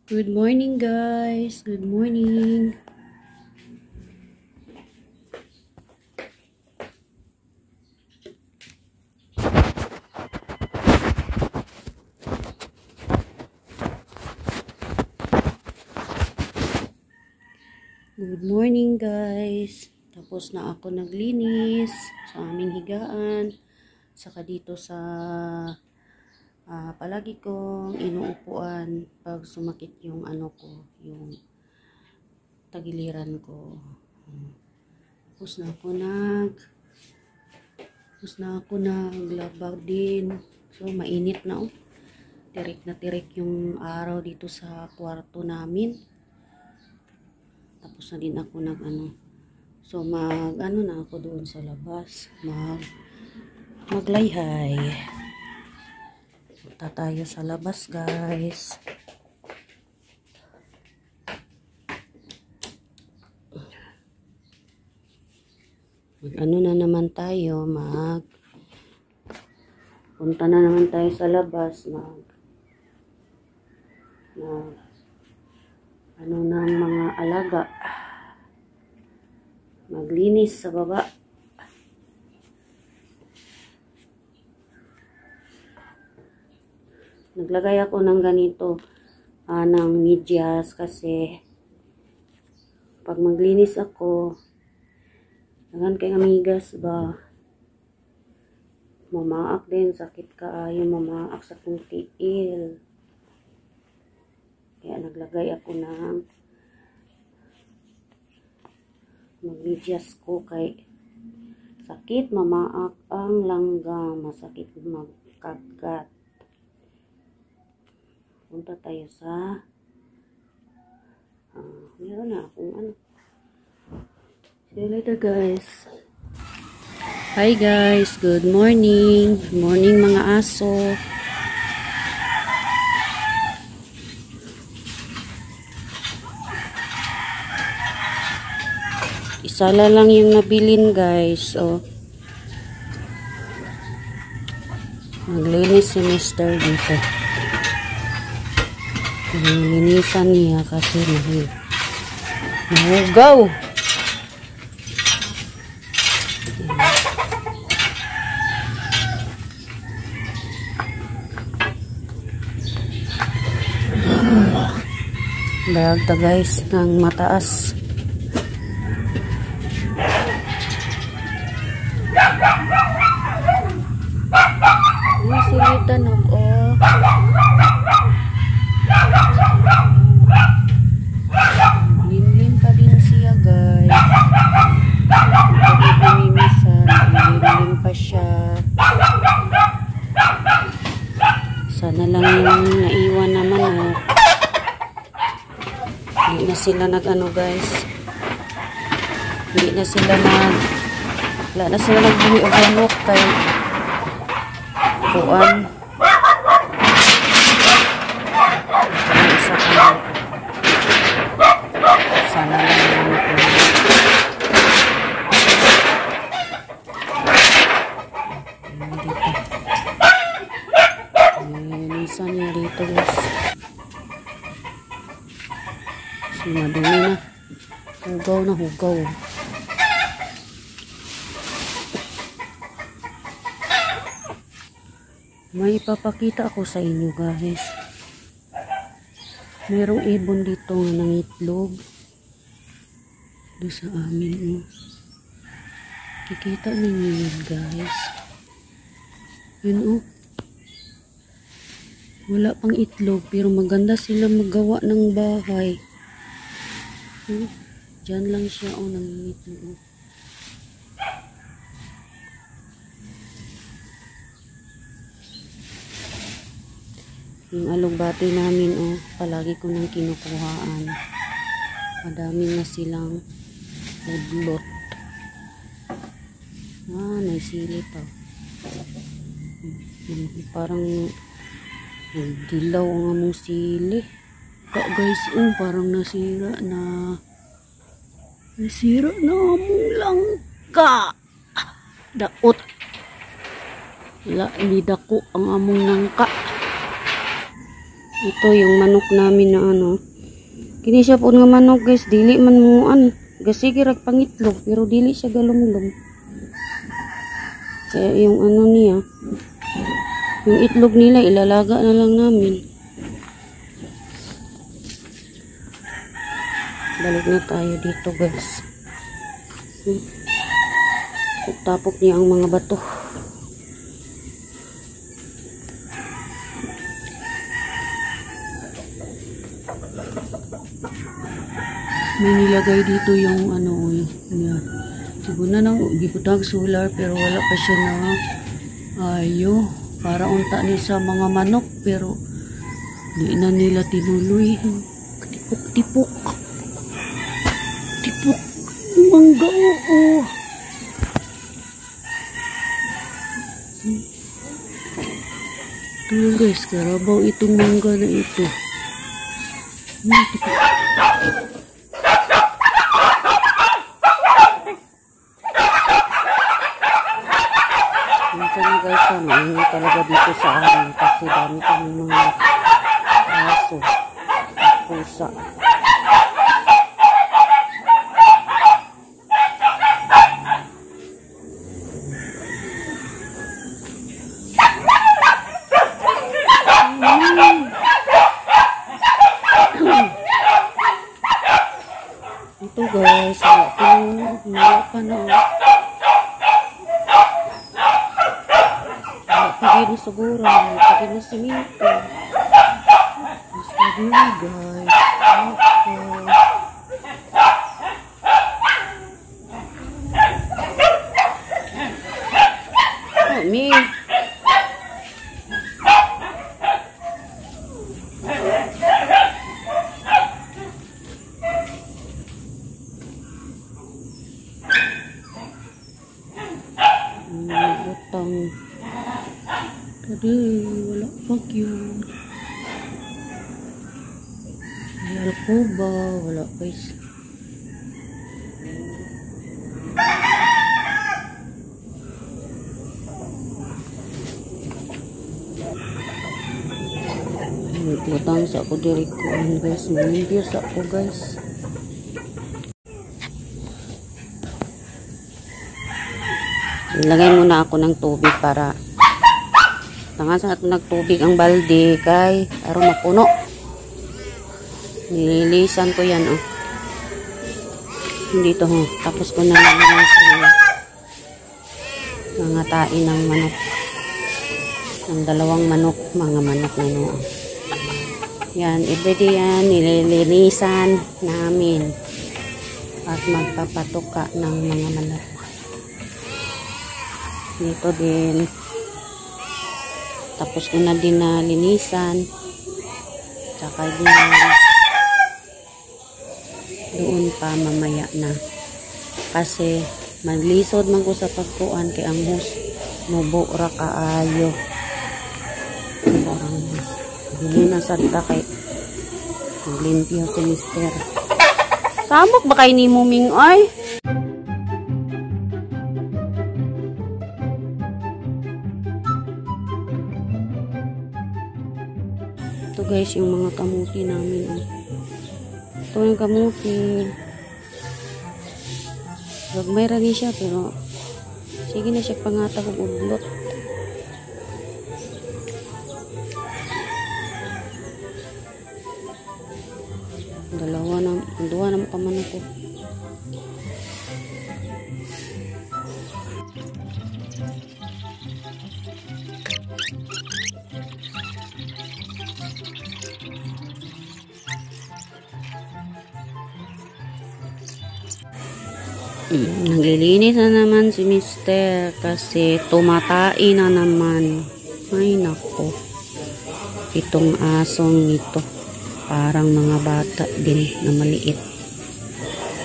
Good morning, guys. Good morning. Good morning, guys. Tapos na ako naglinis sa aming higaan. Saka dito sa palagi kong inuupuan pag sumakit yung yung tagiliran ko. Tapos na ako naglabag din. So mainit na oh. Tirik na tirik yung araw dito sa kwarto namin. Tapos na din ako So na ako doon sa labas. Maglayhay. Punta tayo sa labas, guys. Na naman tayo, punta na naman tayo sa labas, ng mga alaga. Maglinis sa baba. Naglagay ako ng ganito, ng medyas kasi pag maglinis ako, nagan kay amigas ba, mamaak din, sakit kaayo mamaak sa kong tiil. Kaya naglagay ako ng medyas ko kay sakit mamaak ang langgam, masakit magkagat. Punta tayo sa meron na akong See you later, guys. Hi, guys. Good morning. Good morning, mga aso. Isa lang yung nabilin, guys. So, naglinis si Mr. dito. Nilinisan niya kasi nahugaw. Bayagta, guys, ng mataas. Silitan ako. Limlim pa din siya, guys. Limlim pa siya. Sana lang yung naiwan naman hindi na sila guys. Hindi na sila wala na sila nagbuhi o ganok kay kuan. Sana lang nilinisan niya dito, guys. Madumi na. Hugaw na hugaw. May ipapakita ako sa inyo, guys. Merong ibon dito nga nangitlog. Doon sa amin. Kikita ninyo yun, guys. Yun wala pang itlog pero maganda sila magawa ng bahay. Diyan lang siya nangitlog. Yung alugbati namin palagi ko nang kinukuhaan. Madami na silang udlot. May sili pa. Parang dilaw ang among sili. Guys, parang nasira na among langka. Daot. Wala, hindi dako ang among langka. Ito yung manok namin na ano. Kini siya po nga manok guys. Dili man mo ano. Gasige rag pangitlog. Pero dili siya galumlum. Kaya yung ano niya. Yung itlog nila ilalaga na lang namin. Balik na tayo dito guys. Tapok niya ang mga bato. May nilagay dito yung ano yan. Siguro na nang gibutag solar pero wala pa siya na ayo para unta ni sa mga manok pero di na nila tinuloy. Tipok mangga oo. Ito guys, karabaw itong mangga na ito. Tipok. Minsan guys, maingay talaga dito sa amin kasi dami kami mga aso at pusa. Ito guys, wala pa na. Pagay na siguro, pagay na simento. Basta din guys. Oh, me. Butang. Tadi wala pag yun. May alcoba, wala guys. Butang sa ako diri ko guys. Manibir sa ako guys. Ilagay muna ako ng tubig para tangan sa ato nagtubig ang balde kay aron mapuno. Nililisan ko yan oh. Dito ho. Tapos ko na nililisan mga tain ng manok. Ang dalawang manok, mga manok na no. Yan, everyday yan nililinisan namin at magpapatuka ng mga manok. Dito din. Tapos ko na din na linisan. Tsaka din doon pa mamaya na. Kasi maglisod man ko sa pagkuan kay ang hus mubura kaayo. Parang hindi na sadta kay maglimpyo si mister. Samok ba kay ni muming ay? Ito guys yung mga kamuti namin. Ito yung kamuti. Gagmay rin siya pero sige na siya pangatag og udlot. Dua na makaman ako. Naglilinis na naman si mister kasi tumatain na naman. Ay nako. Itong asong ito. Parang mga bata din na maliit.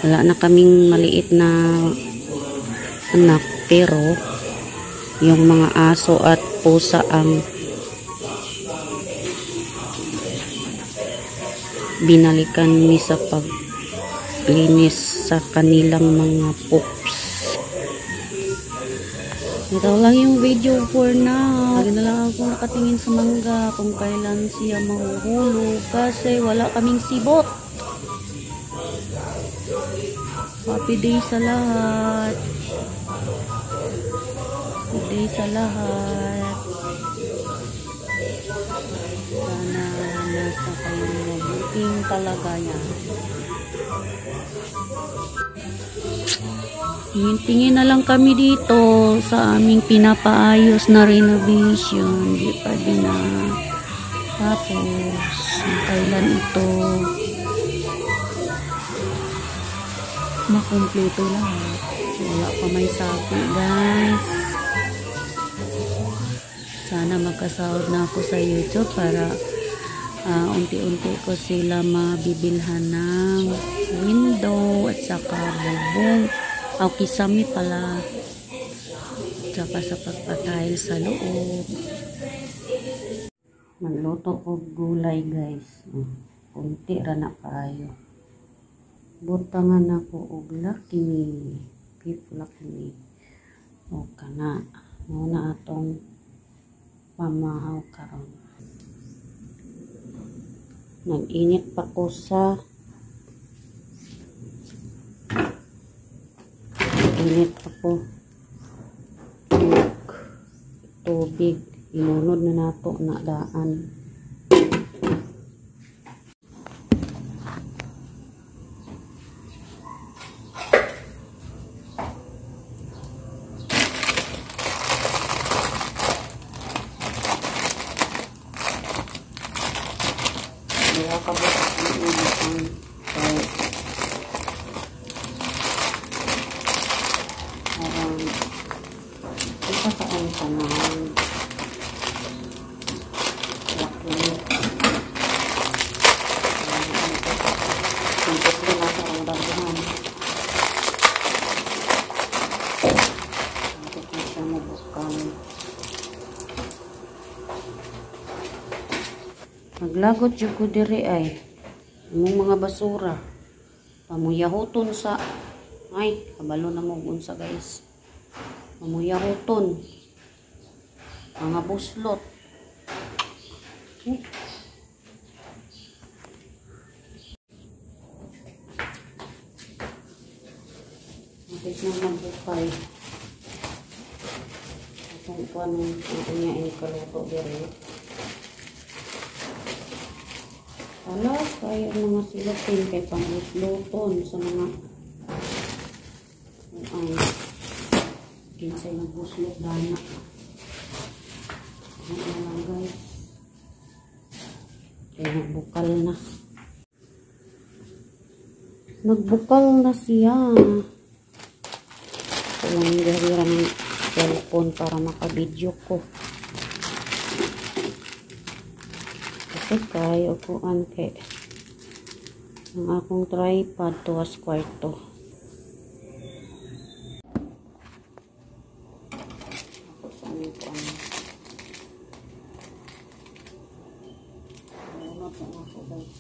Wala na kaming maliit na anak pero yung mga aso at pusa ang binalikan ni sa paglinis sa kanilang mga pups. Ito lang yung video for now. Lagi na lang ako nakatingin sa mangga kung kailan siya mahuhulog kasi wala kaming sibot. Happy day sa lahat. Happy day sa lahat. Sana nasa kayong mabuting kalagayan. Tingin na lang kami dito sa aming pinapaayos na renovation. Di pa din na. Tapos, kailan ito makumpleto lahat. Wala pa may sabi, guys. Sana magkasahod na ako sa YouTube para unti-unti ko sila mabibilhan ng window at saka bubong. Kisame pala. Tsaka sa pagpatile sa loob. Magluto ko gulay, guys. Kunti ra na kayo. Butangan ako og lakimi. Beef lakimi. O kana. Muna atong pamahaw karon. Nag-init pa ko sa init ako tubig. Inunod na nato na daan. Kaya kabukas ang ulitan. Isa sa ang panahon. Laki. Sampot din natin ang daguhan. Sampot na siya mabukang. Naglagot yung ko diri ay. Yung mga basura. Pamuyahuton sa. Ay, kabalo na mo unsa, guys. Pamuyahuton. Mga buslot. Mapit na magbukay. Kung anong niya inikaluto diri. Alas, kaya mga silatin kay pangusluton sa mga kinsay ng buslot dana. Ano lang, guys. Kaya nagbukal na. Nagbukal na siya. Walang gahira ng cellphone para makabidyo ko. Kasi kaya ko ang akong tripod tuwas kwarto. Ako saan ko ang nalunod na ako, guys.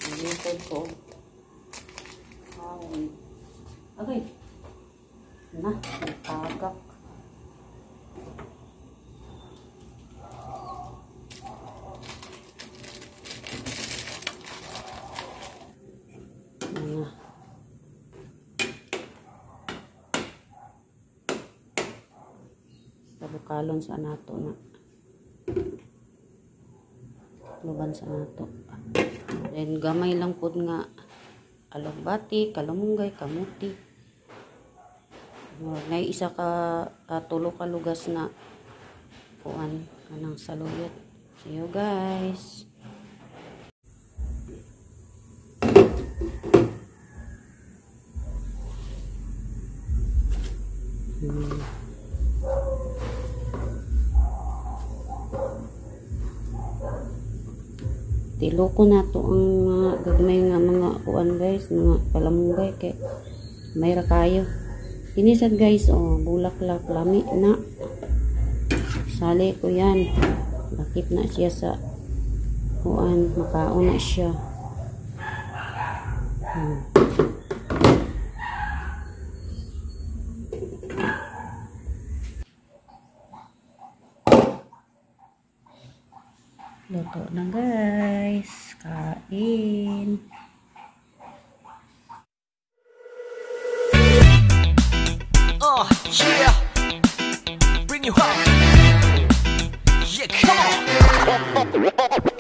Nalunod ko. Okay. Na, nagtagak. Bukalon sa nato na luban sa nato. Then gamay lang pod nga alugbati, kalumunggay, kamuti. Nay isa ka tulo ka lugas na kuan kanang saluyot. See you, guys. Tilo ko na to ang mga gagmay nga mga kuan, guys, mga kalamunggay kay mayra kayo. Inisad, guys, bulaklak lami na. Sali ko yan. Lakip na siya sa kuan, makaon na siya. Luto na guys. Kain. Oh, yeah. Bring you home. Yeah, come on.